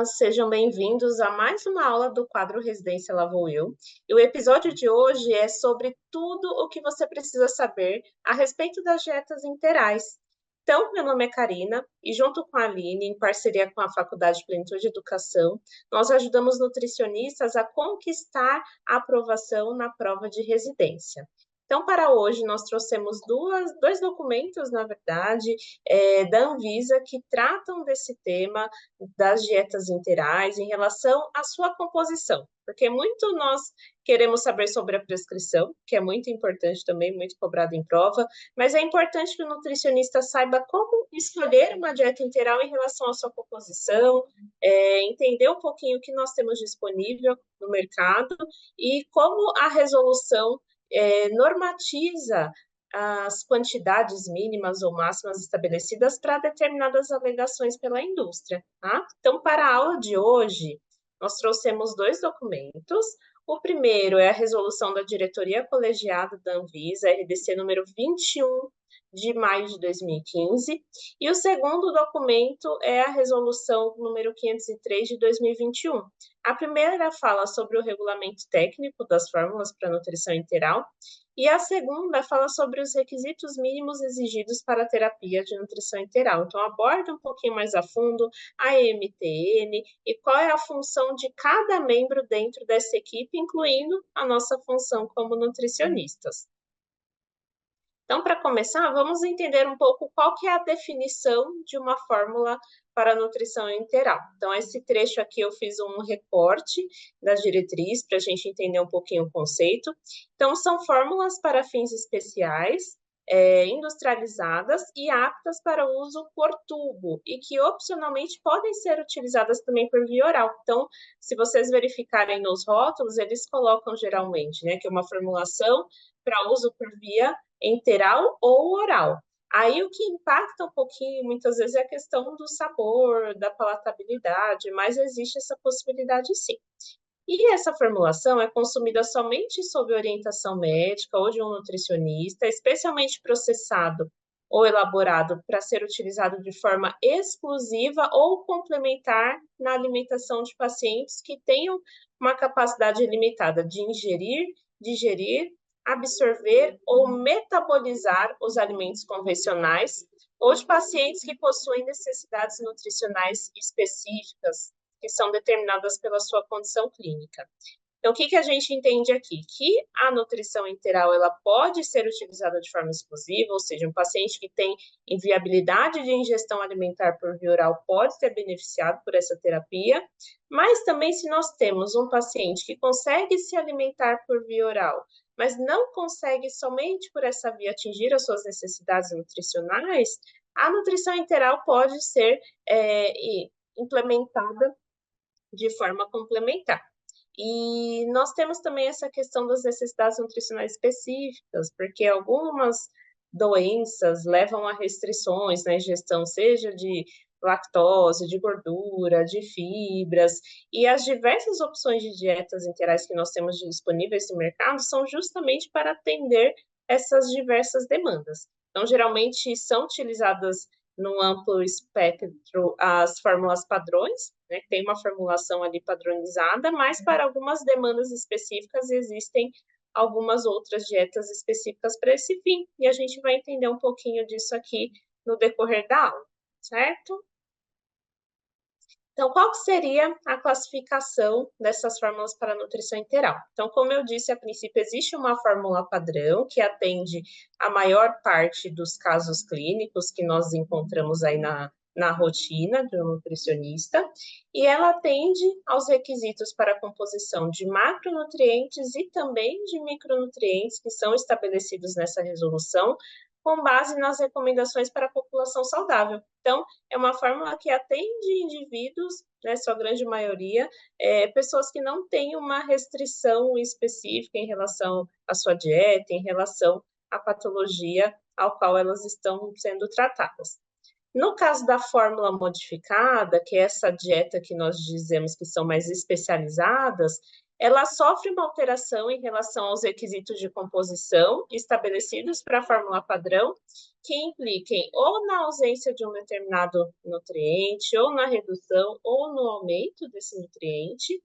sejam bem-vindos a mais uma aula do quadro Residência Lá Vou Eu. E o episódio de hoje é sobre tudo o que você precisa saber a respeito das dietas interais. Então, meu nome é Karina e junto com a Aline, em parceria com a Faculdade de Plenitude de Educação, nós ajudamos nutricionistas a conquistar a aprovação na prova de residência. Então, para hoje, nós trouxemos dois documentos, na verdade, da Anvisa, que tratam desse tema das dietas interais em relação à sua composição, porque muito nós queremos saber sobre a prescrição, que é muito importante também, muito cobrado em prova, mas é importante que o nutricionista saiba como escolher uma dieta integral em relação à sua composição, entender um pouquinho o que nós temos disponível no mercado e como a resolução normatiza as quantidades mínimas ou máximas estabelecidas para determinadas alegações pela indústria, tá? Então, para a aula de hoje, nós trouxemos dois documentos. O primeiro é a resolução da diretoria colegiada da Anvisa, RDC número 21, de maio de 2015, e o segundo documento é a resolução número 503 de 2021. A primeira fala sobre o regulamento técnico das fórmulas para nutrição integral, e a segunda fala sobre os requisitos mínimos exigidos para a terapia de nutrição integral. Então, aborda um pouquinho mais a fundo a EMTN e qual é a função de cada membro dentro dessa equipe, incluindo a nossa função como nutricionistas. Então, para começar, vamos entender um pouco qual que é a definição de uma fórmula para nutrição integral. Então, esse trecho aqui eu fiz um recorte das diretrizes para a gente entender um pouquinho o conceito. Então, são fórmulas para fins especiais, industrializadas e aptas para uso por tubo e que opcionalmente podem ser utilizadas também por via oral. Então, se vocês verificarem nos rótulos, eles colocam geralmente, né, que é uma formulação para uso por via enteral ou oral. Aí o que impacta um pouquinho, muitas vezes, é a questão do sabor, da palatabilidade, mas existe essa possibilidade sim. E essa formulação é consumida somente sob orientação médica ou de um nutricionista, especialmente processado ou elaborado para ser utilizado de forma exclusiva ou complementar na alimentação de pacientes que tenham uma capacidade limitada de ingerir, digerir, absorver ou metabolizar os alimentos convencionais, ou de pacientes que possuem necessidades nutricionais específicas, que são determinadas pela sua condição clínica. Então, o que a gente entende aqui? Que a nutrição integral ela pode ser utilizada de forma exclusiva, ou seja, um paciente que tem inviabilidade de ingestão alimentar por via oral pode ser beneficiado por essa terapia, mas também se nós temos um paciente que consegue se alimentar por via oral, mas não consegue somente por essa via atingir as suas necessidades nutricionais, a nutrição integral pode ser implementada de forma complementar. E nós temos também essa questão das necessidades nutricionais específicas, porque algumas doenças levam a restrições na ingestão, seja de lactose, de gordura, de fibras, e as diversas opções de dietas integrais que nós temos disponíveis no mercado são justamente para atender essas diversas demandas. Então, geralmente são utilizadas num amplo espectro as fórmulas padrões, né? Tem uma formulação ali padronizada, mas para algumas demandas específicas existem algumas outras dietas específicas para esse fim, e a gente vai entender um pouquinho disso aqui no decorrer da aula, certo? Então, qual seria a classificação dessas fórmulas para nutrição integral? Então, como eu disse, a princípio existe uma fórmula padrão que atende a maior parte dos casos clínicos que nós encontramos aí na rotina do nutricionista, e ela atende aos requisitos para a composição de macronutrientes e também de micronutrientes que são estabelecidos nessa resolução, com base nas recomendações para a população saudável. Então, é uma fórmula que atende indivíduos, né, sua grande maioria, pessoas que não têm uma restrição específica em relação à sua dieta, em relação à patologia ao qual elas estão sendo tratadas. No caso da fórmula modificada, que é essa dieta que nós dizemos que são mais especializadas, ela sofre uma alteração em relação aos requisitos de composição estabelecidos para a fórmula padrão, que impliquem ou na ausência de um determinado nutriente, ou na redução, ou no aumento desse nutriente.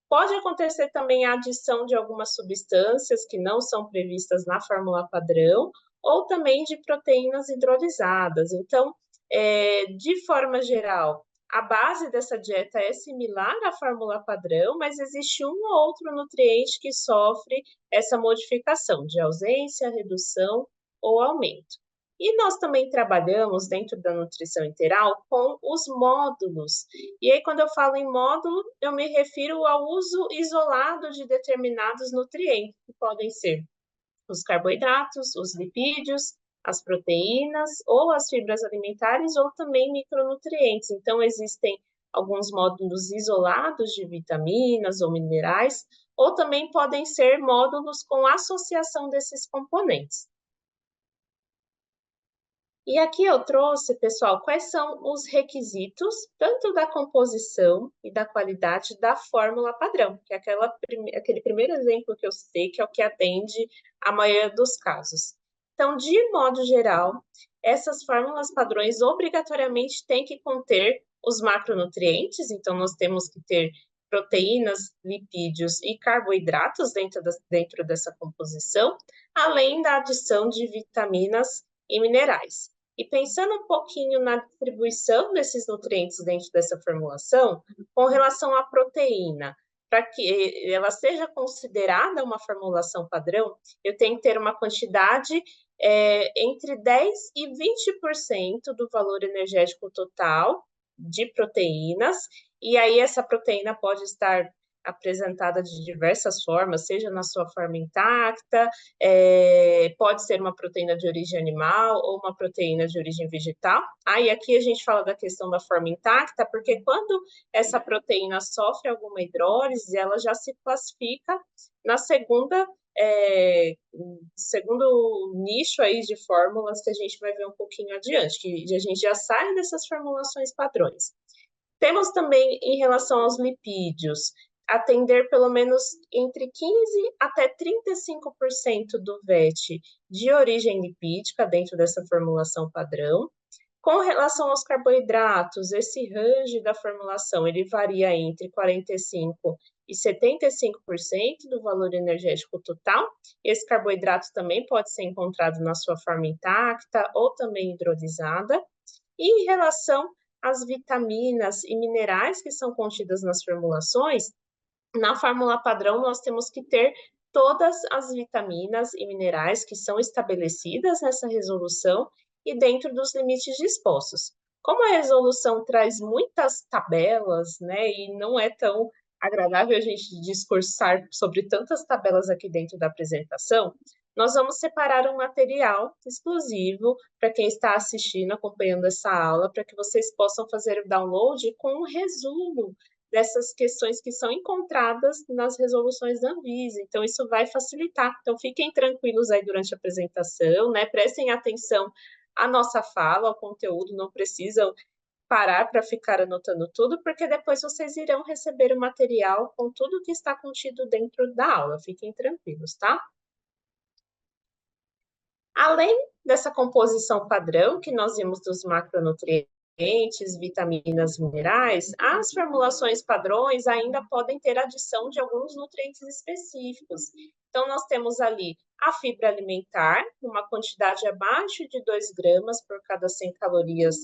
Pode acontecer também a adição de algumas substâncias que não são previstas na fórmula padrão, ou também de proteínas hidrolisadas. Então, de forma geral, a base dessa dieta é similar à fórmula padrão, mas existe um ou outro nutriente que sofre essa modificação de ausência, redução ou aumento. E nós também trabalhamos dentro da nutrição integral com os módulos. E aí, quando eu falo em módulo, eu me refiro ao uso isolado de determinados nutrientes, que podem ser os carboidratos, os lipídios, as proteínas ou as fibras alimentares ou também micronutrientes. Então, existem alguns módulos isolados de vitaminas ou minerais, ou também podem ser módulos com associação desses componentes. E aqui eu trouxe, pessoal, quais são os requisitos, tanto da composição e da qualidade da fórmula padrão, que é aquele primeiro exemplo que eu citei, que é o que atende a maioria dos casos. Então, de modo geral, essas fórmulas padrões obrigatoriamente têm que conter os macronutrientes, então nós temos que ter proteínas, lipídios e carboidratos dentro dessa composição, além da adição de vitaminas e minerais. E pensando um pouquinho na distribuição desses nutrientes dentro dessa formulação, com relação à proteína, para que ela seja considerada uma formulação padrão, eu tenho que ter uma quantidade entre 10% e 20% do valor energético total de proteínas, e aí essa proteína pode estar apresentada de diversas formas, seja na sua forma intacta, pode ser uma proteína de origem animal ou uma proteína de origem vegetal. E aqui a gente fala da questão da forma intacta, porque quando essa proteína sofre alguma hidrólise, ela já se classifica na segundo nicho aí de fórmulas que a gente vai ver um pouquinho adiante, que a gente já sai dessas formulações padrões. Temos também, em relação aos lipídios, atender pelo menos entre 15% até 35% do VET de origem lipídica dentro dessa formulação padrão. Com relação aos carboidratos, esse range da formulação ele varia entre 45% e 75% do valor energético total. Esse carboidrato também pode ser encontrado na sua forma intacta ou também hidrolisada. E em relação às vitaminas e minerais que são contidas nas formulações, na fórmula padrão nós temos que ter todas as vitaminas e minerais que são estabelecidas nessa resolução e dentro dos limites dispostos. Como a resolução traz muitas tabelas, né, e não é tão agradável a gente discursar sobre tantas tabelas aqui dentro da apresentação, nós vamos separar um material exclusivo para quem está assistindo, acompanhando essa aula, para que vocês possam fazer o download com um resumo dessas questões que são encontradas nas resoluções da Anvisa. Então, isso vai facilitar. Então, fiquem tranquilos aí durante a apresentação, né? Prestem atenção à nossa fala, ao conteúdo, não precisam parar para ficar anotando tudo, porque depois vocês irão receber o material com tudo que está contido dentro da aula. Fiquem tranquilos, tá? Além dessa composição padrão que nós vimos dos macronutrientes, vitaminas, minerais, as formulações padrões ainda podem ter adição de alguns nutrientes específicos. Então, nós temos ali a fibra alimentar, uma quantidade abaixo de 2 gramas por cada 100 calorias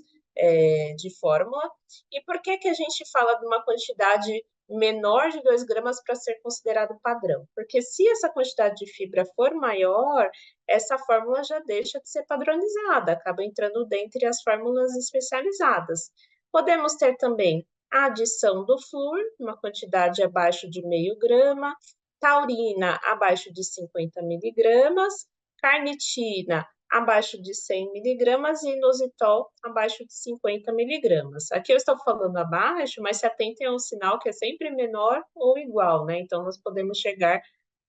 de fórmula. E por que a gente fala de uma quantidade menor de 2 gramas para ser considerado padrão? Porque se essa quantidade de fibra for maior, essa fórmula já deixa de ser padronizada, acaba entrando dentre as fórmulas especializadas. Podemos ter também a adição do flúor, uma quantidade abaixo de meio grama, taurina abaixo de 50 miligramas, carnitina abaixo de 100 miligramas e inositol abaixo de 50 miligramas. Aqui eu estou falando abaixo, mas se atentem ao sinal que é sempre menor ou igual, né? Então, nós podemos chegar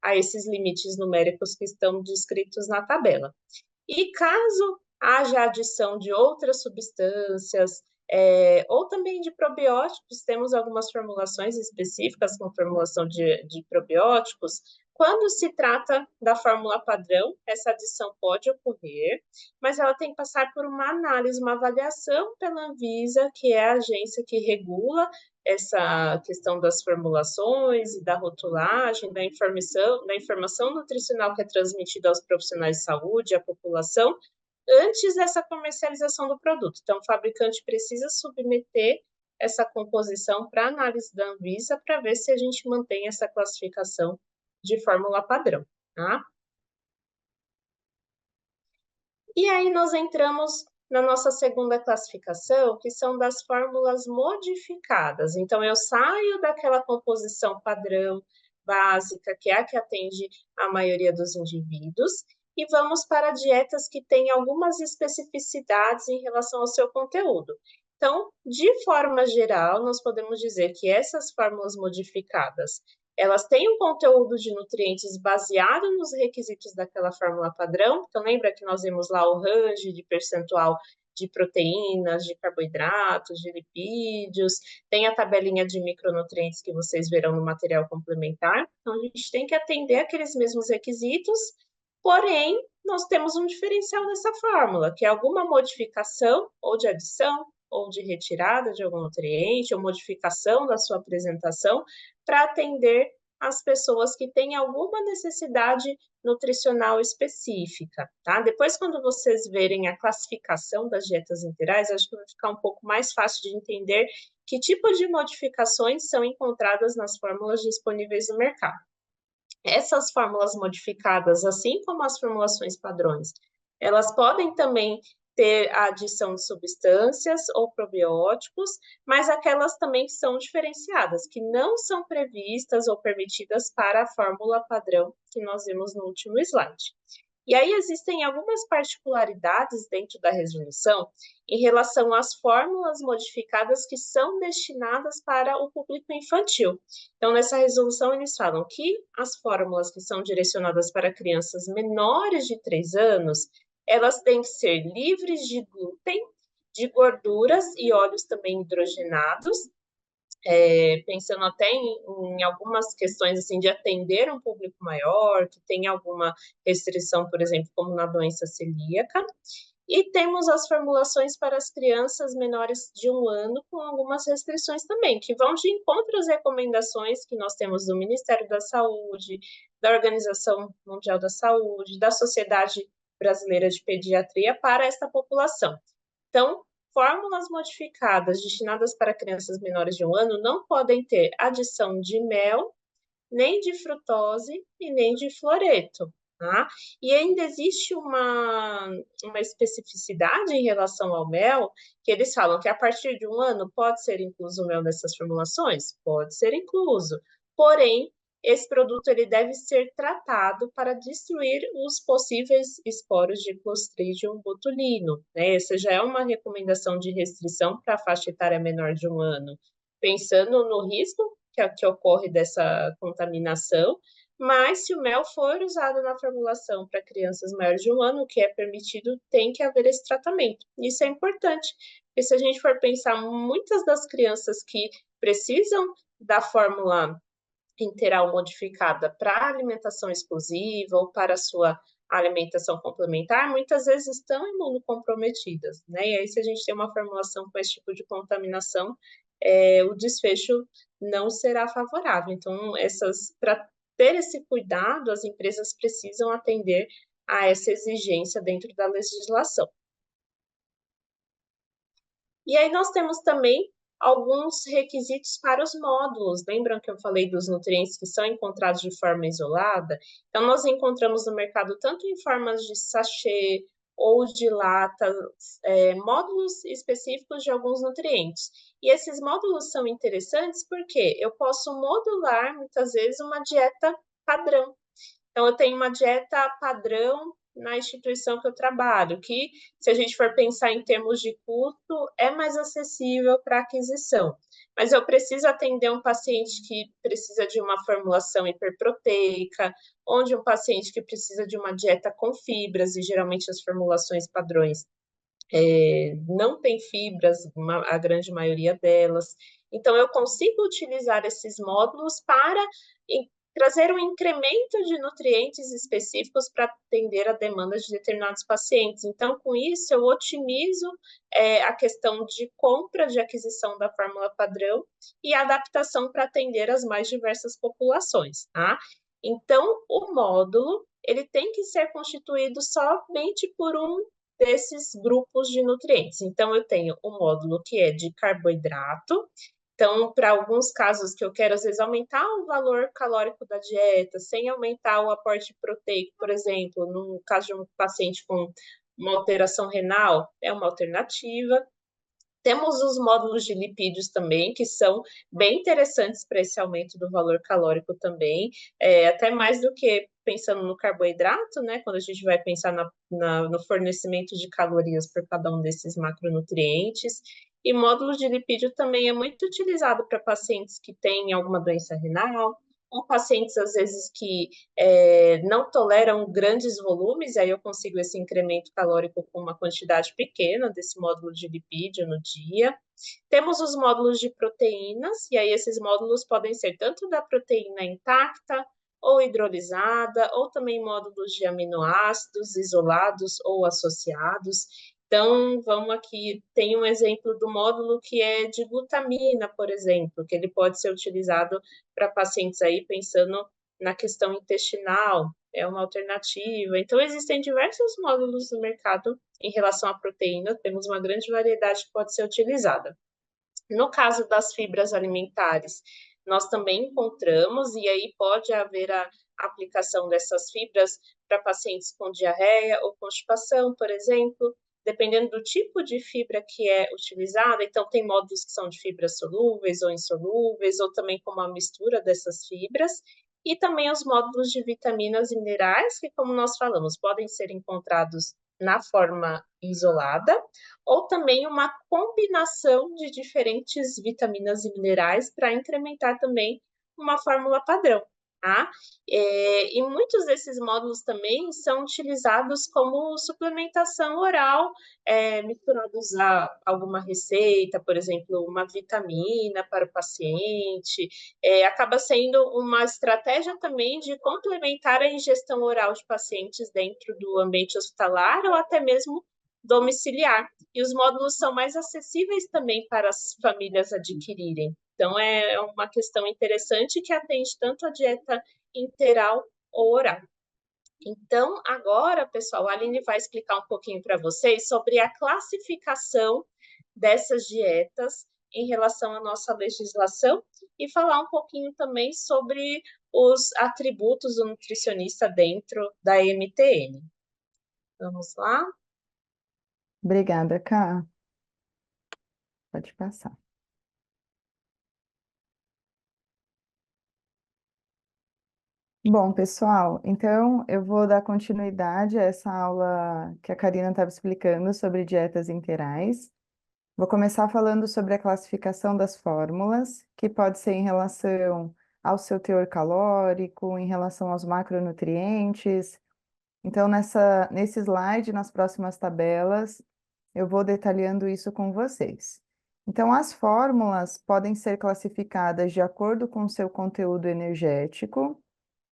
a esses limites numéricos que estão descritos na tabela. E caso haja adição de outras substâncias Ou também de probióticos, temos algumas formulações específicas com formulação de probióticos. Quando se trata da fórmula padrão, essa adição pode ocorrer, mas ela tem que passar por uma análise, uma avaliação pela Anvisa, que é a agência que regula essa questão das formulações e da rotulagem, da informação nutricional que é transmitida aos profissionais de saúde, à população, antes dessa comercialização do produto. Então, o fabricante precisa submeter essa composição para análise da Anvisa para ver se a gente mantém essa classificação de fórmula padrão, tá? E aí nós entramos na nossa segunda classificação, que são das fórmulas modificadas. Então, eu saio daquela composição padrão básica, que é a que atende a maioria dos indivíduos, e vamos para dietas que têm algumas especificidades em relação ao seu conteúdo. Então, de forma geral, nós podemos dizer que essas fórmulas modificadas, elas têm um conteúdo de nutrientes baseado nos requisitos daquela fórmula padrão. Então, lembra que nós vimos lá o range de percentual de proteínas, de carboidratos, de lipídios, tem a tabelinha de micronutrientes que vocês verão no material complementar. Então, a gente tem que atender aqueles mesmos requisitos, porém, nós temos um diferencial nessa fórmula, que é alguma modificação ou de adição, ou de retirada de algum nutriente, ou modificação da sua apresentação, para atender as pessoas que têm alguma necessidade nutricional específica, tá? Depois, quando vocês verem a classificação das dietas integrais, acho que vai ficar um pouco mais fácil de entender que tipo de modificações são encontradas nas fórmulas disponíveis no mercado. Essas fórmulas modificadas, assim como as formulações padrões, elas podem também ter a adição de substâncias ou probióticos, mas aquelas também que são diferenciadas, que não são previstas ou permitidas para a fórmula padrão que nós vimos no último slide. E aí existem algumas particularidades dentro da resolução em relação às fórmulas modificadas que são destinadas para o público infantil. Então, nessa resolução, eles falam que as fórmulas que são direcionadas para crianças menores de 3 anos, elas têm que ser livres de glúten, de gorduras e óleos também hidrogenados, pensando até em algumas questões assim de atender um público maior, que tem alguma restrição, por exemplo, como na doença celíaca. E temos as formulações para as crianças menores de 1 ano, com algumas restrições também, que vão de encontro às recomendações que nós temos do Ministério da Saúde, da Organização Mundial da Saúde, da Sociedade Brasileira de Pediatria para esta população. Então, fórmulas modificadas destinadas para crianças menores de 1 ano não podem ter adição de mel, nem de frutose e nem de floreto. Tá? E ainda existe uma especificidade em relação ao mel, que eles falam que a partir de 1 ano pode ser incluso o mel nessas formulações? Pode ser incluso. Porém, esse produto ele deve ser tratado para destruir os possíveis esporos de Clostridium botulino. Né? Essa já é uma recomendação de restrição para a faixa etária menor de 1 ano, pensando no risco que ocorre dessa contaminação, mas se o mel for usado na formulação para crianças maiores de 1 ano, o que é permitido, tem que haver esse tratamento. Isso é importante, porque se a gente for pensar, muitas das crianças que precisam da fórmula integral modificada para alimentação exclusiva ou para a sua alimentação complementar, muitas vezes estão imunocomprometidas, né? E aí, se a gente tem uma formulação com esse tipo de contaminação, o desfecho não será favorável. Então, para ter esse cuidado, as empresas precisam atender a essa exigência dentro da legislação. E aí nós temos também alguns requisitos para os módulos. Lembram que eu falei dos nutrientes que são encontrados de forma isolada? Então, nós encontramos no mercado, tanto em formas de sachê ou de lata, módulos específicos de alguns nutrientes. E esses módulos são interessantes porque eu posso modular, muitas vezes, uma dieta padrão. Então, eu tenho uma dieta padrão na instituição que eu trabalho, que, se a gente for pensar em termos de custo, é mais acessível para aquisição. Mas eu preciso atender um paciente que precisa de uma formulação hiperproteica, ou de um paciente que precisa de uma dieta com fibras, e geralmente as formulações padrões não tem fibras, a grande maioria delas. Então, eu consigo utilizar esses módulos para trazer um incremento de nutrientes específicos para atender a demanda de determinados pacientes. Então, com isso, eu otimizo a questão de compra, de aquisição da fórmula padrão e adaptação para atender as mais diversas populações, tá? Então, o módulo, ele tem que ser constituído somente por um desses grupos de nutrientes. Então, eu tenho um módulo que é de carboidrato. Então, para alguns casos que eu quero, às vezes, aumentar o valor calórico da dieta, sem aumentar o aporte proteico, por exemplo, no caso de um paciente com uma alteração renal, é uma alternativa. Temos os módulos de lipídios também, que são bem interessantes para esse aumento do valor calórico também, até mais do que pensando no carboidrato, né? Quando a gente vai pensar no fornecimento de calorias por cada um desses macronutrientes. E módulo de lipídio também é muito utilizado para pacientes que têm alguma doença renal, ou pacientes, às vezes, que não toleram grandes volumes, aí eu consigo esse incremento calórico com uma quantidade pequena desse módulo de lipídio no dia. Temos os módulos de proteínas, e aí esses módulos podem ser tanto da proteína intacta, ou hidrolisada, ou também módulos de aminoácidos isolados ou associados. Então, vamos aqui, tem um exemplo do módulo que é de glutamina, por exemplo, que ele pode ser utilizado para pacientes aí pensando na questão intestinal, é uma alternativa. Então, existem diversos módulos no mercado em relação à proteína, temos uma grande variedade que pode ser utilizada. No caso das fibras alimentares, nós também encontramos, e aí pode haver a aplicação dessas fibras para pacientes com diarreia ou constipação, por exemplo, dependendo do tipo de fibra que é utilizada. Então, tem módulos que são de fibras solúveis ou insolúveis, ou também com uma mistura dessas fibras. E também os módulos de vitaminas e minerais, que, como nós falamos, podem ser encontrados na forma isolada, ou também uma combinação de diferentes vitaminas e minerais para incrementar também uma fórmula padrão, tá? E muitos desses módulos também são utilizados como suplementação oral, misturados a alguma receita, por exemplo, uma vitamina para o paciente, acaba sendo uma estratégia também de complementar a ingestão oral de pacientes dentro do ambiente hospitalar ou até mesmo domiciliar. E os módulos são mais acessíveis também para as famílias adquirirem. Então, é uma questão interessante que atende tanto a dieta interal ou oral. Então, agora, pessoal, a Aline vai explicar um pouquinho para vocês sobre a classificação dessas dietas em relação à nossa legislação e falar um pouquinho também sobre os atributos do nutricionista dentro da MTN. Vamos lá? Obrigada, Ká. Pode passar. Bom, pessoal, então eu vou dar continuidade a essa aula que a Karina estava explicando sobre dietas interais. Vou começar falando sobre a classificação das fórmulas, que pode ser em relação ao seu teor calórico, em relação aos macronutrientes. Então, nesse slide, nas próximas tabelas, eu vou detalhando isso com vocês. Então, as fórmulas podem ser classificadas de acordo com o seu conteúdo energético,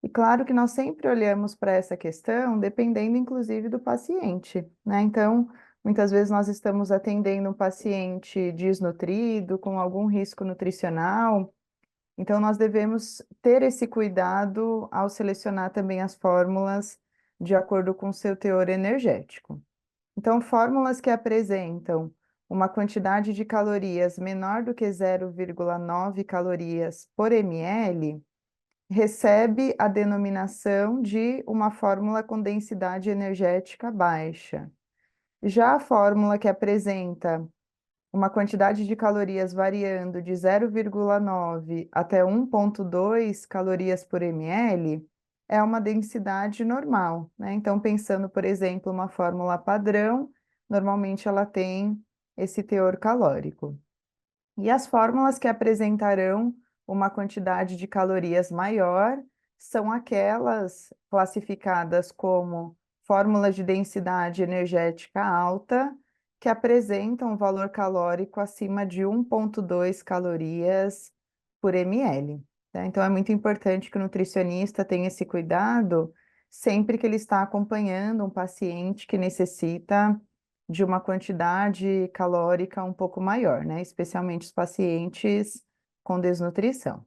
e claro que nós sempre olhamos para essa questão dependendo, inclusive, do paciente, né? Então, muitas vezes nós estamos atendendo um paciente desnutrido, com algum risco nutricional, então nós devemos ter esse cuidado ao selecionar também as fórmulas de acordo com o seu teor energético. Então, fórmulas que apresentam uma quantidade de calorias menor do que 0,9 calorias por ml, recebe a denominação de uma fórmula com densidade energética baixa. Já a fórmula que apresenta uma quantidade de calorias variando de 0,9 até 1,2 calorias por ml é uma densidade normal, né? Então, pensando, por exemplo, uma fórmula padrão, normalmente ela tem esse teor calórico. E as fórmulas que apresentarão uma quantidade de calorias maior são aquelas classificadas como fórmulas de densidade energética alta, que apresentam um valor calórico acima de 1,2 calorias por ml. Tá? Então, é muito importante que o nutricionista tenha esse cuidado sempre que ele está acompanhando um paciente que necessita de uma quantidade calórica um pouco maior, né? Especialmente os pacientes com desnutrição.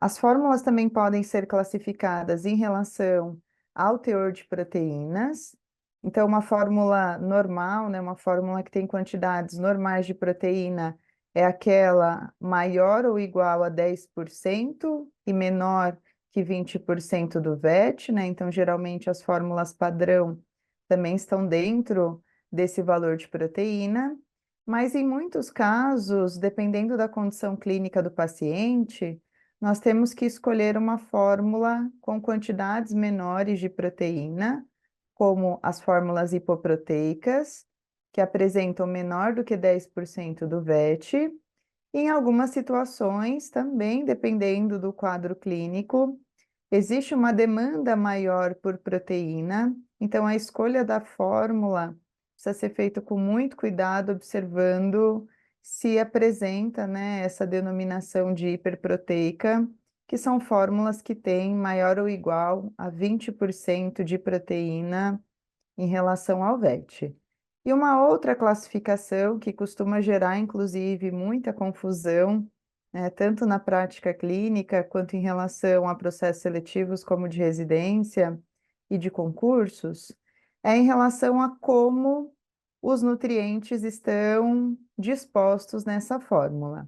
As fórmulas também podem ser classificadas em relação ao teor de proteínas. Então, uma fórmula normal, né, uma fórmula que tem quantidades normais de proteína, é aquela maior ou igual a 10% e menor que 20% do VET, né? Então, geralmente, as fórmulas padrão também estão dentro desse valor de proteína. Mas, em muitos casos, dependendo da condição clínica do paciente, nós temos que escolher uma fórmula com quantidades menores de proteína, como as fórmulas hipoproteicas, que apresentam menor do que 10% do VET. Em algumas situações, também dependendo do quadro clínico, existe uma demanda maior por proteína, então a escolha da fórmula precisa ser feita com muito cuidado, observando se apresenta, né, essa denominação de hiperproteica, que são fórmulas que têm maior ou igual a 20% de proteína em relação ao VET. E uma outra classificação que costuma gerar, inclusive, muita confusão, né, tanto na prática clínica quanto em relação a processos seletivos como de residência e de concursos, é em relação a como os nutrientes estão dispostos nessa fórmula.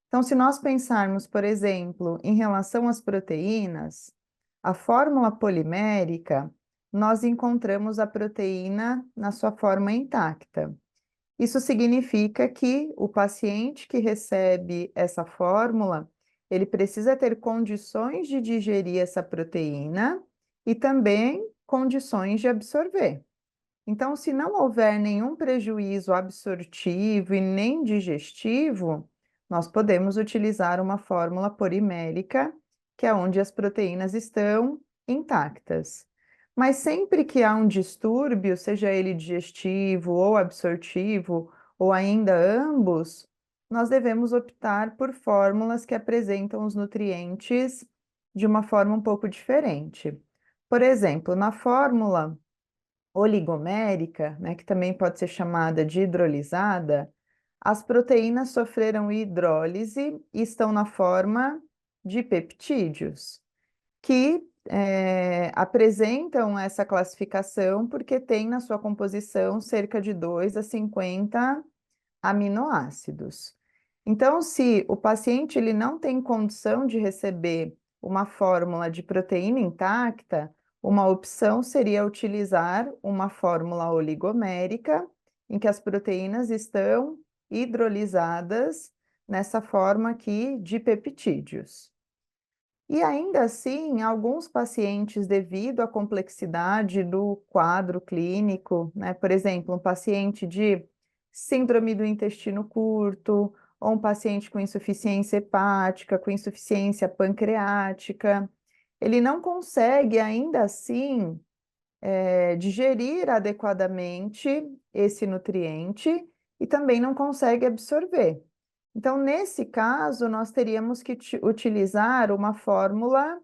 Então, se nós pensarmos, por exemplo, em relação às proteínas, a fórmula polimérica, nós encontramos a proteína na sua forma intacta. Isso significa que o paciente que recebe essa fórmula, ele precisa ter condições de digerir essa proteína e também condições de absorver. Então, se não houver nenhum prejuízo absortivo e nem digestivo, nós podemos utilizar uma fórmula polimérica, que é onde as proteínas estão intactas. Mas sempre que há um distúrbio, seja ele digestivo ou absortivo, ou ainda ambos, nós devemos optar por fórmulas que apresentam os nutrientes de uma forma um pouco diferente. Por exemplo, na fórmula oligomérica, né, que também pode ser chamada de hidrolisada, as proteínas sofreram hidrólise e estão na forma de peptídeos, que apresentam essa classificação porque tem na sua composição cerca de 2 a 50 aminoácidos. Então, se o paciente ele não tem condição de receber uma fórmula de proteína intacta, uma opção seria utilizar uma fórmula oligomérica, em que as proteínas estão hidrolisadas nessa forma aqui de peptídeos. E ainda assim, alguns pacientes, devido à complexidade do quadro clínico, né, por exemplo, um paciente de síndrome do intestino curto, ou um paciente com insuficiência hepática, com insuficiência pancreática, ele não consegue ainda assim digerir adequadamente esse nutriente e também não consegue absorver. Então, nesse caso, nós teríamos que utilizar uma fórmula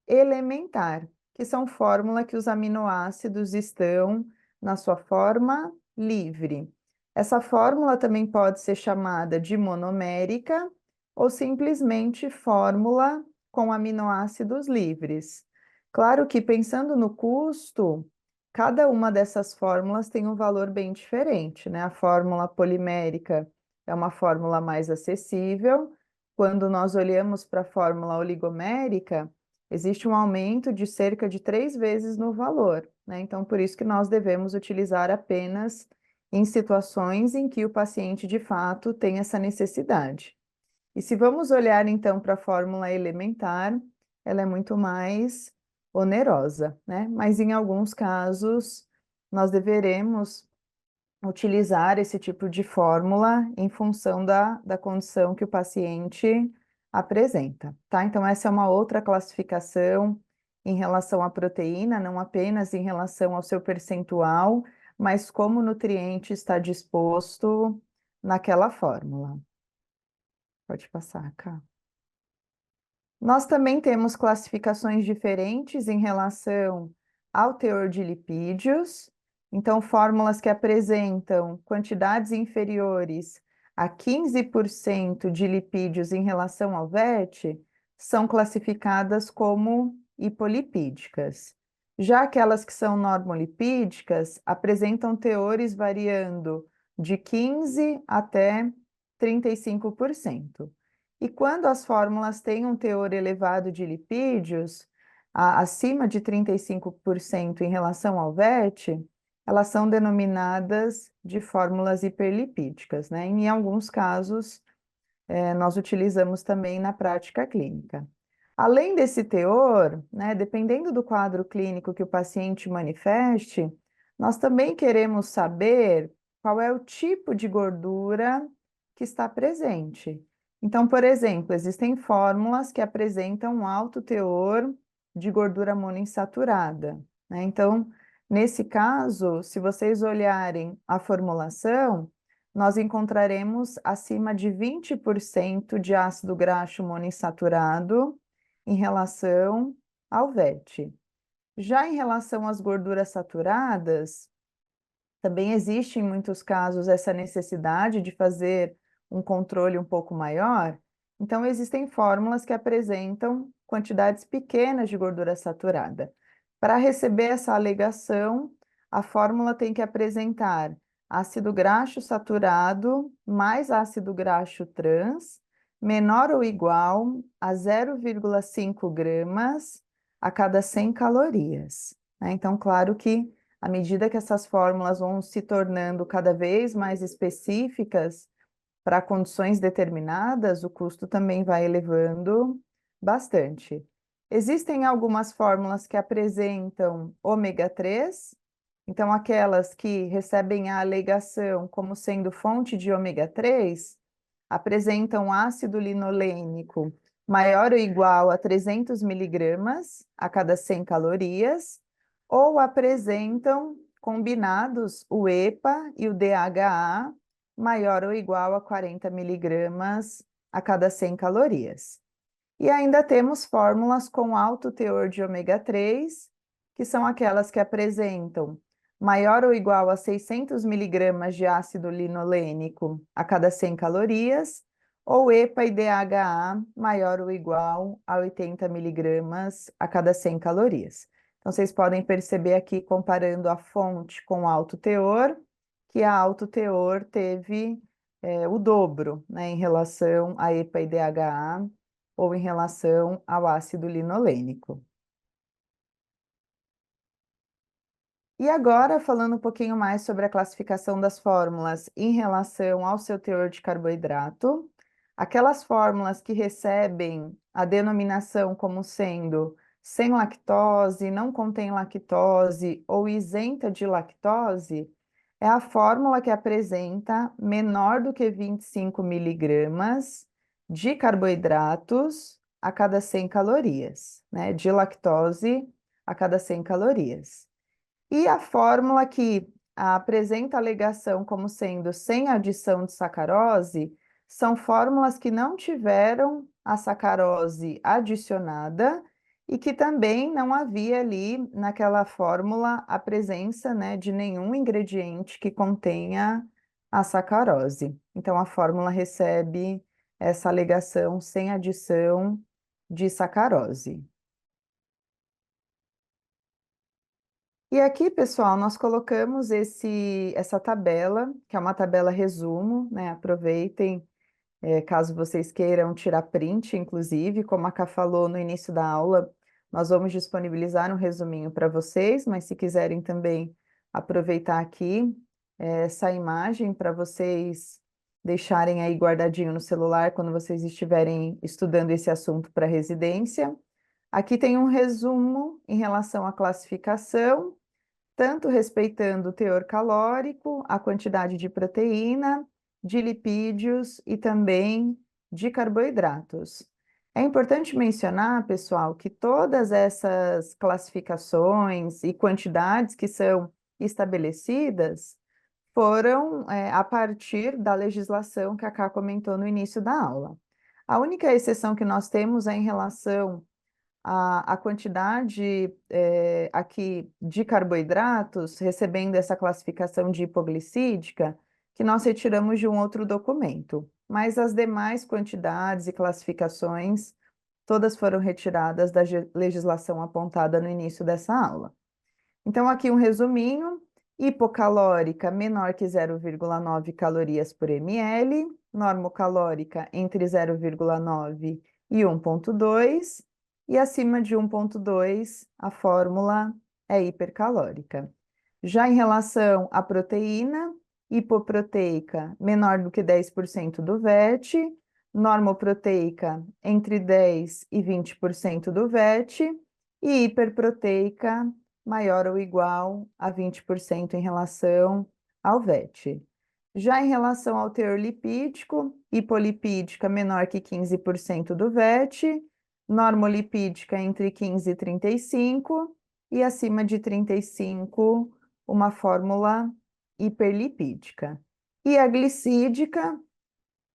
elementar, que são fórmula que os aminoácidos estão na sua forma livre. Essa fórmula também pode ser chamada de monomérica ou simplesmente fórmula com aminoácidos livres. Claro que pensando no custo, cada uma dessas fórmulas tem um valor bem diferente, né? A fórmula polimérica é uma fórmula mais acessível. Quando nós olhamos para a fórmula oligomérica, existe um aumento de cerca de 3 vezes no valor, né? Então, por isso que nós devemos utilizar apenas em situações em que o paciente, de fato, tem essa necessidade. E se vamos olhar, então, para a fórmula elementar, ela é muito mais onerosa, né? Mas, em alguns casos, nós deveremos utilizar esse tipo de fórmula em função da condição que o paciente apresenta, tá? Então, essa é uma outra classificação em relação à proteína, não apenas em relação ao seu percentual, mas como o nutriente está disposto naquela fórmula. Pode passar, cá. Nós também temos classificações diferentes em relação ao teor de lipídios. Então, fórmulas que apresentam quantidades inferiores a 15% de lipídios em relação ao VET são classificadas como hipolipídicas. Já aquelas que são normolipídicas apresentam teores variando de 15 até 35%. E quando as fórmulas têm um teor elevado de lipídios, acima de 35% em relação ao VET, elas são denominadas de fórmulas hiperlipídicas, né? Em alguns casos, nós utilizamos também na prática clínica. Além desse teor, né, dependendo do quadro clínico que o paciente manifeste, nós também queremos saber qual é o tipo de gordura que está presente. Então, por exemplo, existem fórmulas que apresentam um alto teor de gordura monoinsaturada, né? Então, nesse caso, se vocês olharem a formulação, nós encontraremos acima de 20% de ácido graxo monoinsaturado em relação ao VET. Já em relação às gorduras saturadas, também existe em muitos casos essa necessidade de fazer um controle um pouco maior. Então, existem fórmulas que apresentam quantidades pequenas de gordura saturada. Para receber essa alegação, a fórmula tem que apresentar ácido graxo saturado mais ácido graxo trans, menor ou igual a 0,5 gramas a cada 100 calorias. Então, claro que à medida que essas fórmulas vão se tornando cada vez mais específicas para condições determinadas, o custo também vai elevando bastante. Existem algumas fórmulas que apresentam ômega 3, então aquelas que recebem a alegação como sendo fonte de ômega 3, apresentam ácido linolênico maior ou igual a 300 miligramas a cada 100 calorias, ou apresentam combinados o EPA e o DHA maior ou igual a 40 miligramas a cada 100 calorias. E ainda temos fórmulas com alto teor de ômega 3, que são aquelas que apresentam maior ou igual a 600 miligramas de ácido linolênico a cada 100 calorias, ou EPA e DHA maior ou igual a 80 miligramas a cada 100 calorias. Então, vocês podem perceber aqui, comparando a fonte com alto teor, que a alto teor teve o dobro, né, em relação a EPA e DHA, ou em relação ao ácido linolênico. E agora, falando um pouquinho mais sobre a classificação das fórmulas em relação ao seu teor de carboidrato, aquelas fórmulas que recebem a denominação como sendo sem lactose, não contém lactose ou isenta de lactose, é a fórmula que apresenta menor do que 25 miligramas de carboidratos a cada 100 calorias, né? De lactose a cada 100 calorias. E a fórmula que apresenta a alegação como sendo sem adição de sacarose são fórmulas que não tiveram a sacarose adicionada e que também não havia ali naquela fórmula a presença, né, de nenhum ingrediente que contenha a sacarose. Então, a fórmula recebe essa alegação sem adição de sacarose. E aqui, pessoal, nós colocamos essa tabela, que é uma tabela resumo, né? Aproveitem, caso vocês queiram tirar print, inclusive, como a Ká falou no início da aula, nós vamos disponibilizar um resuminho para vocês, mas se quiserem também aproveitar aqui essa imagem para vocês deixarem aí guardadinho no celular quando vocês estiverem estudando esse assunto para residência. Aqui tem um resumo em relação à classificação, tanto respeitando o teor calórico, a quantidade de proteína, de lipídios e também de carboidratos. É importante mencionar, pessoal, que todas essas classificações e quantidades que são estabelecidas foram a partir da legislação que a Ká comentou no início da aula. A única exceção que nós temos é em relação à quantidade aqui de carboidratos, recebendo essa classificação de hipoglicídica, que nós retiramos de um outro documento. Mas as demais quantidades e classificações, todas foram retiradas da legislação apontada no início dessa aula. Então, aqui um resuminho: hipocalórica menor que 0,9 calorias por ml, normocalórica entre 0,9 e 1,2, e acima de 1,2 a fórmula é hipercalórica. Já em relação à proteína, hipoproteica menor do que 10% do VET, normoproteica entre 10 e 20% do VET, e hiperproteica maior ou igual a 20% em relação ao VET. Já em relação ao teor lipídico, hipolipídica menor que 15% do VET, normolipídica entre 15 e 35, e acima de 35, uma fórmula hiperlipídica. E a glicídica,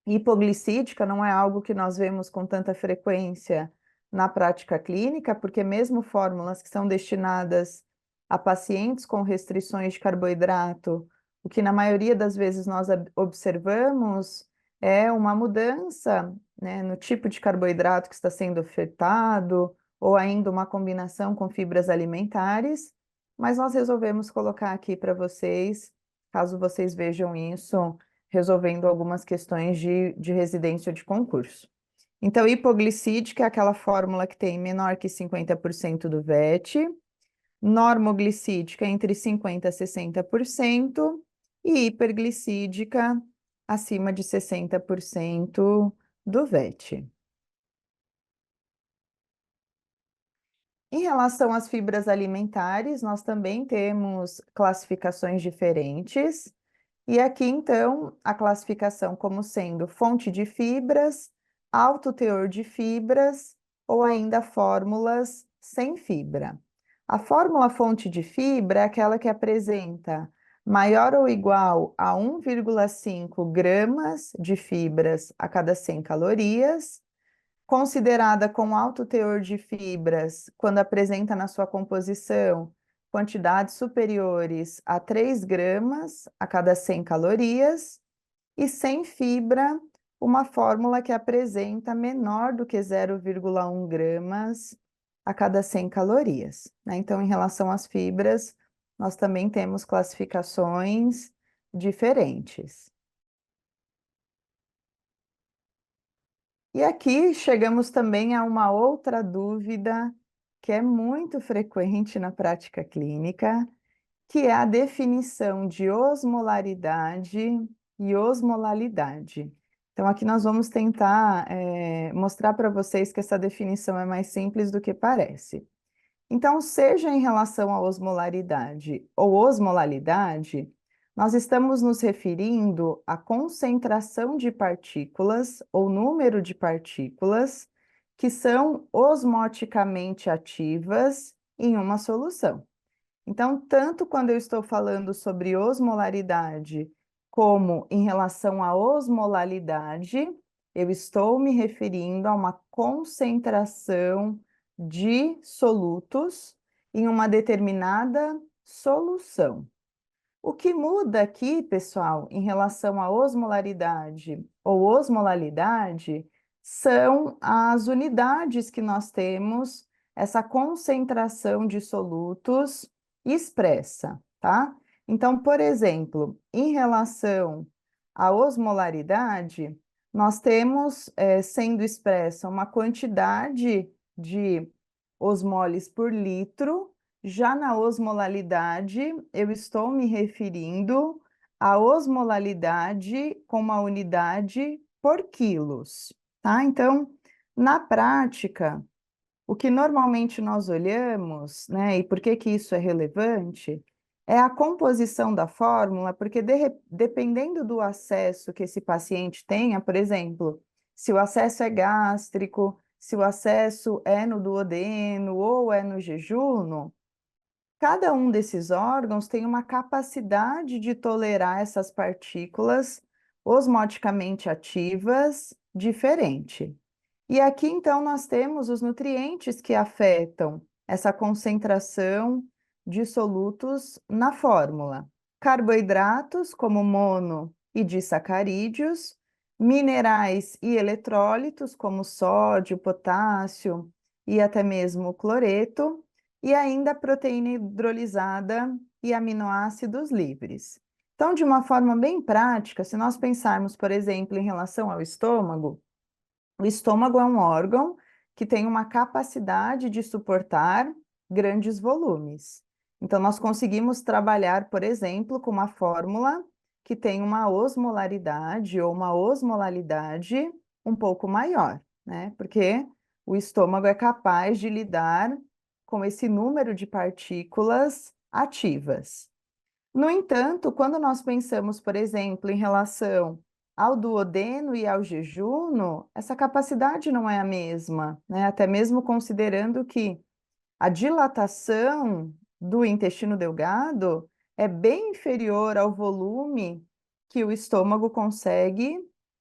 hipoglicídica, não é algo que nós vemos com tanta frequência na prática clínica, porque mesmo fórmulas que são destinadas a pacientes com restrições de carboidrato, o que na maioria das vezes nós observamos é uma mudança, né, no tipo de carboidrato que está sendo ofertado, ou ainda uma combinação com fibras alimentares, mas nós resolvemos colocar aqui para vocês, caso vocês vejam isso, resolvendo algumas questões de residência de concurso. Então, hipoglicídica é aquela fórmula que tem menor que 50% do VET, normoglicídica entre 50% a 60%, e hiperglicídica acima de 60% do VET. Em relação às fibras alimentares, nós também temos classificações diferentes. E aqui, então, a classificação como sendo fonte de fibras, alto teor de fibras ou ainda fórmulas sem fibra. A fórmula fonte de fibra é aquela que apresenta maior ou igual a 1,5 gramas de fibras a cada 100 calorias, considerada com alto teor de fibras quando apresenta na sua composição quantidades superiores a 3 gramas a cada 100 calorias, e sem fibra, uma fórmula que apresenta menor do que 0,1 gramas a cada 100 calorias, né? Então, em relação às fibras, nós também temos classificações diferentes. E aqui chegamos também a uma outra dúvida que é muito frequente na prática clínica, que é a definição de osmolaridade e osmolalidade. Então, aqui nós vamos tentar mostrar para vocês que essa definição é mais simples do que parece. Então, seja em relação à osmolaridade ou osmolalidade, nós estamos nos referindo à concentração de partículas ou número de partículas que são osmoticamente ativas em uma solução. Então, tanto quando eu estou falando sobre osmolaridade, como em relação à osmolalidade, eu estou me referindo a uma concentração de solutos em uma determinada solução. O que muda aqui, pessoal, em relação à osmolaridade ou osmolalidade, são as unidades que nós temos, essa concentração de solutos expressa, tá? Então, por exemplo, em relação à osmolaridade, nós temos sendo expressa uma quantidade de osmoles por litro. Já na osmolalidade, eu estou me referindo à osmolalidade com uma unidade por quilos, tá? Então, na prática, o que normalmente nós olhamos, né, e por que que isso é relevante, é a composição da fórmula, porque dependendo do acesso que esse paciente tenha, por exemplo, se o acesso é gástrico, se o acesso é no duodeno ou é no jejuno, cada um desses órgãos tem uma capacidade de tolerar essas partículas osmoticamente ativas diferente. E aqui, então, nós temos os nutrientes que afetam essa concentração de solutos na fórmula. Carboidratos, como mono e disacarídeos, minerais e eletrólitos, como sódio, potássio e até mesmo cloreto, e ainda proteína hidrolisada e aminoácidos livres. Então, de uma forma bem prática, se nós pensarmos, por exemplo, em relação ao estômago, o estômago é um órgão que tem uma capacidade de suportar grandes volumes. Então, nós conseguimos trabalhar, por exemplo, com uma fórmula que tem uma osmolaridade ou uma osmolalidade um pouco maior, né? Porque o estômago é capaz de lidar com esse número de partículas ativas. No entanto, quando nós pensamos, por exemplo, em relação ao duodeno e ao jejuno, essa capacidade não é a mesma, né? Até mesmo considerando que a dilatação do intestino delgado é bem inferior ao volume que o estômago consegue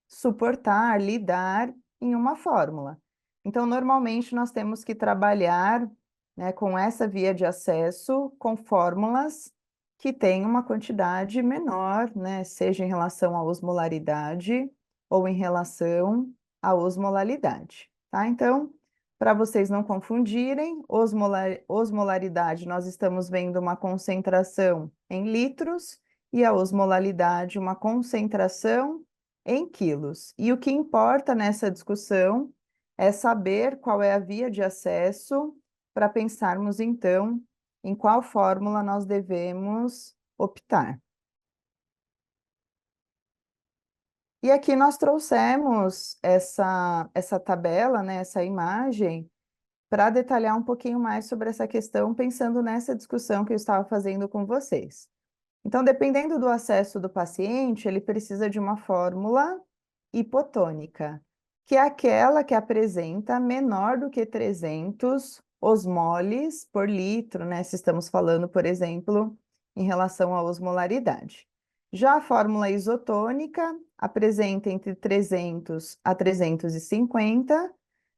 suportar, lidar em uma fórmula. Então, normalmente, nós temos que trabalhar, né, com essa via de acesso com fórmulas que têm uma quantidade menor, né, seja em relação à osmolaridade ou em relação à osmolalidade, tá? Então, para vocês não confundirem, osmolaridade, nós estamos vendo uma concentração em litros e a osmolaridade, uma concentração em quilos. E o que importa nessa discussão é saber qual é a via de acesso para pensarmos, então, em qual fórmula nós devemos optar. E aqui nós trouxemos essa tabela, né, essa imagem, para detalhar um pouquinho mais sobre essa questão, pensando nessa discussão que eu estava fazendo com vocês. Então, dependendo do acesso do paciente, ele precisa de uma fórmula hipotônica, que é aquela que apresenta menor do que 300 osmoles por litro, né? Se estamos falando, por exemplo, em relação à osmolaridade. Já a fórmula isotônica apresenta entre 300 a 350.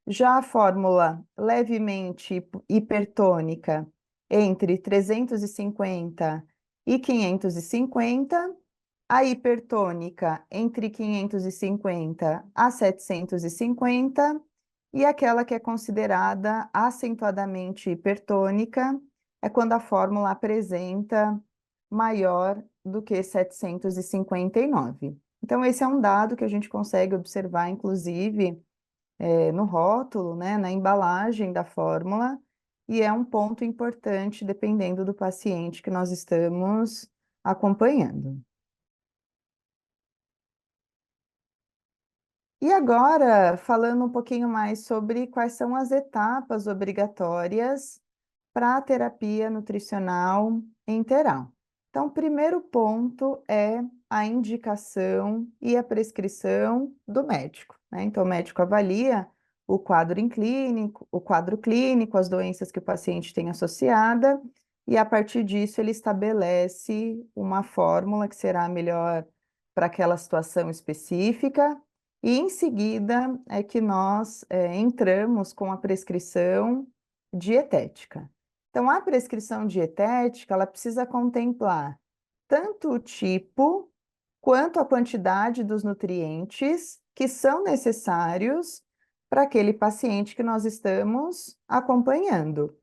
Já a fórmula levemente hipertônica, entre 350 e 550, a hipertônica entre 550 a 750, e aquela que é considerada acentuadamente hipertônica é quando a fórmula apresenta maior do que 759. Então, esse é um dado que a gente consegue observar, inclusive, no rótulo, né, na embalagem da fórmula, e é um ponto importante dependendo do paciente que nós estamos acompanhando. E agora, falando um pouquinho mais sobre quais são as etapas obrigatórias para a terapia nutricional enteral. Então, o primeiro ponto é a indicação e a prescrição do médico, né? Então, o médico avalia o quadro clínico, as doenças que o paciente tem associada, e a partir disso ele estabelece uma fórmula que será melhor para aquela situação específica, e em seguida é que nós entramos com a prescrição dietética. Então, a prescrição dietética, ela precisa contemplar tanto o tipo quanto a quantidade dos nutrientes que são necessários para aquele paciente que nós estamos acompanhando.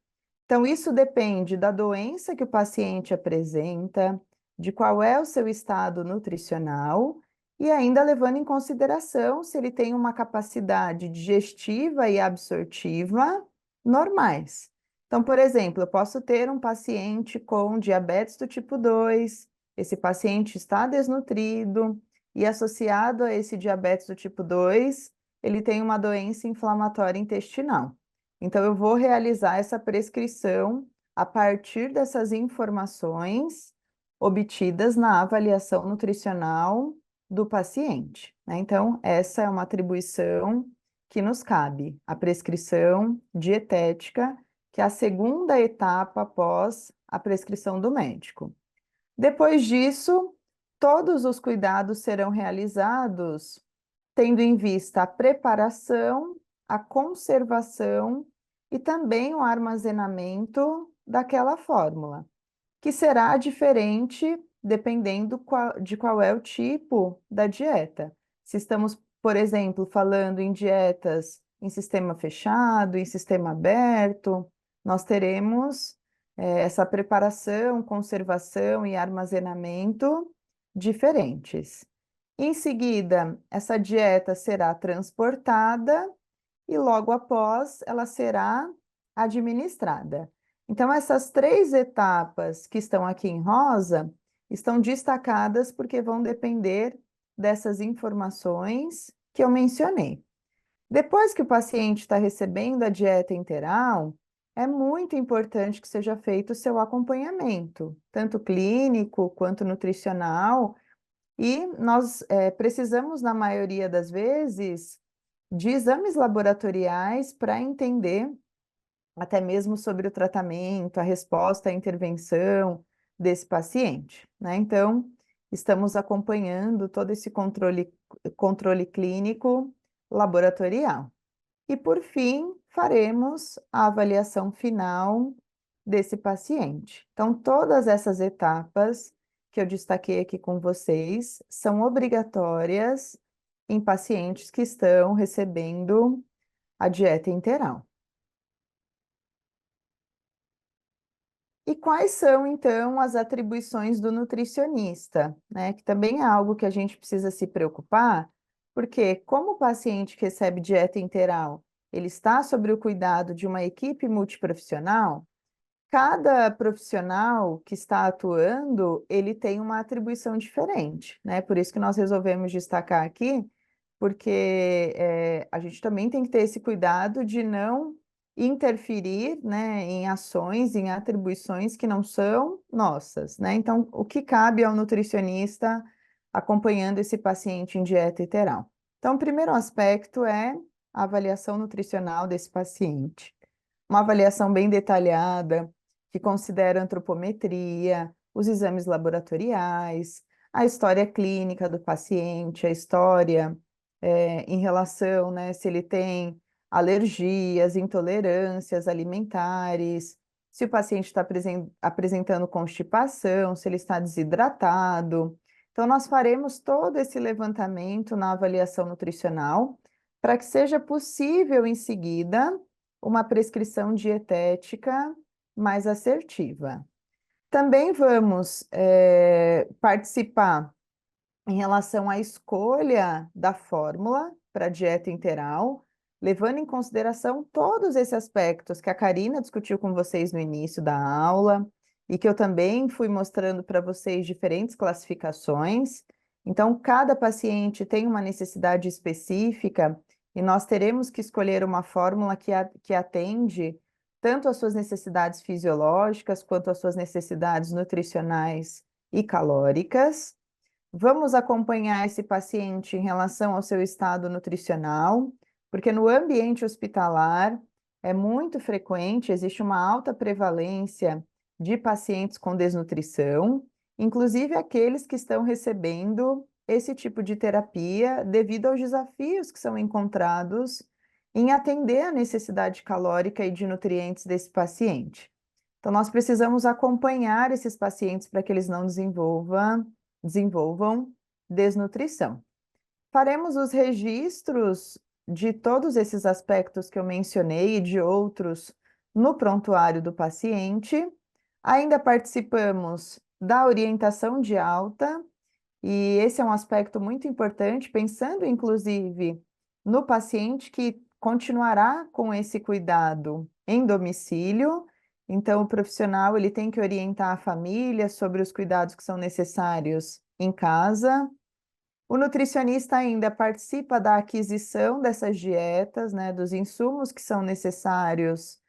Então, isso depende da doença que o paciente apresenta, de qual é o seu estado nutricional e ainda levando em consideração se ele tem uma capacidade digestiva e absortiva normais. Então, por exemplo, eu posso ter um paciente com diabetes do tipo 2, esse paciente está desnutrido e associado a esse diabetes do tipo 2, ele tem uma doença inflamatória intestinal. Então, eu vou realizar essa prescrição a partir dessas informações obtidas na avaliação nutricional do paciente, né? Então, essa é uma atribuição que nos cabe, a prescrição dietética, que é a segunda etapa após a prescrição do médico. Depois disso, todos os cuidados serão realizados tendo em vista a preparação, a conservação e também o armazenamento daquela fórmula, que será diferente dependendo de qual é o tipo da dieta. Se estamos, por exemplo, falando em dietas em sistema fechado, em sistema aberto, nós teremos essa preparação, conservação e armazenamento diferentes. Em seguida, essa dieta será transportada e logo após ela será administrada. Então, essas três etapas que estão aqui em rosa estão destacadas porque vão depender dessas informações que eu mencionei. Depois que o paciente está recebendo a dieta enteral, é muito importante que seja feito o seu acompanhamento, tanto clínico quanto nutricional, e nós precisamos, na maioria das vezes, de exames laboratoriais para entender até mesmo sobre o tratamento, a resposta à intervenção desse paciente, né? Então, estamos acompanhando todo esse controle clínico laboratorial. E, por fim, faremos a avaliação final desse paciente. Então, todas essas etapas que eu destaquei aqui com vocês são obrigatórias em pacientes que estão recebendo a dieta enteral. E quais são, então, as atribuições do nutricionista, né? Que também é algo que a gente precisa se preocupar, porque como o paciente que recebe dieta integral, ele está sob o cuidado de uma equipe multiprofissional, cada profissional que está atuando, ele tem uma atribuição diferente, né? Por isso que nós resolvemos destacar aqui, porque a gente também tem que ter esse cuidado de não interferir, né, em ações, em atribuições que não são nossas, né? Então, o que cabe ao nutricionista acompanhando esse paciente em dieta enteral? Então, o primeiro aspecto é a avaliação nutricional desse paciente. Uma avaliação bem detalhada, que considera a antropometria, os exames laboratoriais, a história clínica do paciente, a história em relação, né, se ele tem alergias, intolerâncias alimentares, se o paciente está apresentando constipação, se ele está desidratado. Então, nós faremos todo esse levantamento na avaliação nutricional para que seja possível, em seguida, uma prescrição dietética mais assertiva. Também vamos participar em relação à escolha da fórmula para a dieta integral, levando em consideração todos esses aspectos que a Karina discutiu com vocês no início da aula e que eu também fui mostrando para vocês diferentes classificações. Então, cada paciente tem uma necessidade específica e nós teremos que escolher uma fórmula que atende tanto às suas necessidades fisiológicas quanto às suas necessidades nutricionais e calóricas. Vamos acompanhar esse paciente em relação ao seu estado nutricional, porque no ambiente hospitalar é muito frequente, existe uma alta prevalência de pacientes com desnutrição, inclusive aqueles que estão recebendo esse tipo de terapia devido aos desafios que são encontrados em atender a necessidade calórica e de nutrientes desse paciente. Então, nós precisamos acompanhar esses pacientes para que eles não desenvolvam desnutrição. Faremos os registros de todos esses aspectos que eu mencionei e de outros no prontuário do paciente. Ainda participamos da orientação de alta, e esse é um aspecto muito importante, pensando inclusive no paciente que continuará com esse cuidado em domicílio. Então, o profissional ele tem que orientar a família sobre os cuidados que são necessários em casa. O nutricionista ainda participa da aquisição dessas dietas, né, dos insumos que são necessários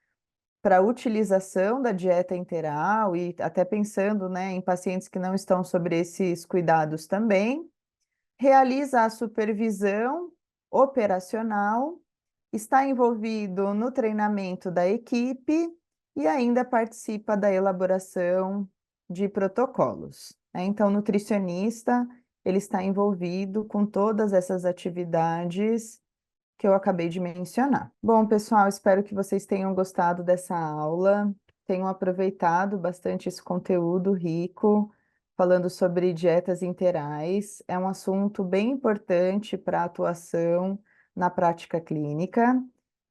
para a utilização da dieta enteral e até pensando, né, em pacientes que não estão sobre esses cuidados também. Realiza a supervisão operacional está envolvido no treinamento da equipe e ainda participa da elaboração de protocolos, né? Então, o nutricionista, ele está envolvido com todas essas atividades que eu acabei de mencionar. Bom, pessoal, espero que vocês tenham gostado dessa aula, tenham aproveitado bastante esse conteúdo rico, falando sobre dietas interais. É um assunto bem importante para a atuação na prática clínica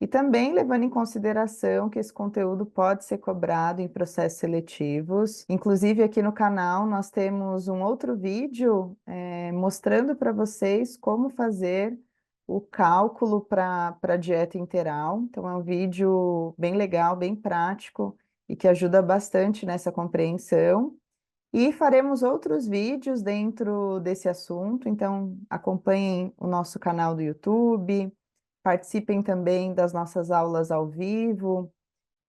e também levando em consideração que esse conteúdo pode ser cobrado em processos seletivos. Inclusive, aqui no canal nós temos um outro vídeo mostrando para vocês como fazer o cálculo para a dieta interal. Então, é um vídeo bem legal, bem prático e que ajuda bastante nessa compreensão. E faremos outros vídeos dentro desse assunto, então acompanhem o nosso canal do YouTube, participem também das nossas aulas ao vivo,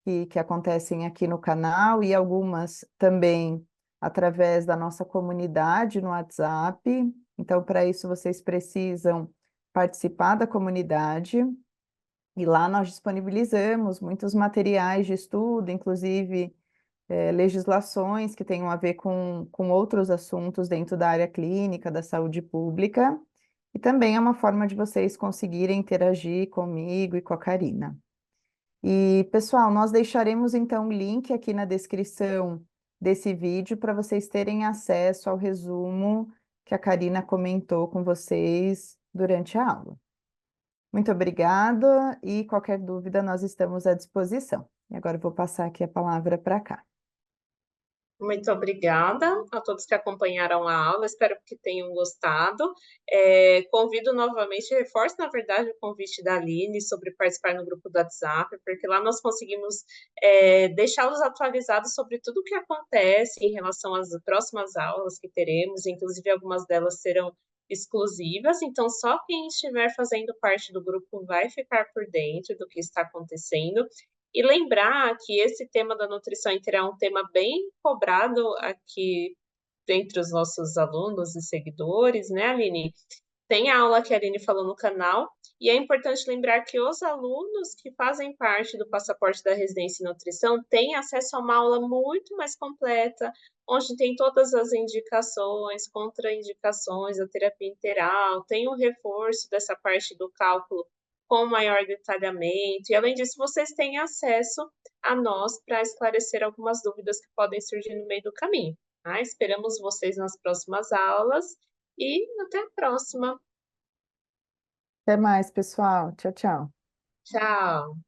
que acontecem aqui no canal, e algumas também através da nossa comunidade no WhatsApp. Então, para isso, vocês precisam participar da comunidade, e lá nós disponibilizamos muitos materiais de estudo, inclusive legislações que tenham a ver com outros assuntos dentro da área clínica, da saúde pública, e também é uma forma de vocês conseguirem interagir comigo e com a Karina. E, pessoal, nós deixaremos então o link aqui na descrição desse vídeo para vocês terem acesso ao resumo que a Karina comentou com vocês durante a aula. Muito obrigada e qualquer dúvida nós estamos à disposição. E agora eu vou passar aqui a palavra para cá. Muito obrigada a todos que acompanharam a aula, espero que tenham gostado. Convido novamente, reforço, na verdade, o convite da Aline sobre participar no grupo do WhatsApp, porque lá nós conseguimos deixá-los atualizados sobre tudo o que acontece em relação às próximas aulas que teremos, inclusive algumas delas serão exclusivas, então só quem estiver fazendo parte do grupo vai ficar por dentro do que está acontecendo. E lembrar que esse tema da nutrição integral é um tema bem cobrado aqui entre os nossos alunos e seguidores, né, Aline? Tem a aula que a Aline falou no canal, e é importante lembrar que os alunos que fazem parte do passaporte da residência em nutrição têm acesso a uma aula muito mais completa, onde tem todas as indicações, contraindicações da terapia integral, tem o reforço dessa parte do cálculo com maior detalhamento, e além disso, vocês têm acesso a nós para esclarecer algumas dúvidas que podem surgir no meio do caminho. Tá? Esperamos vocês nas próximas aulas e até a próxima. Até mais, pessoal. Tchau, tchau. Tchau.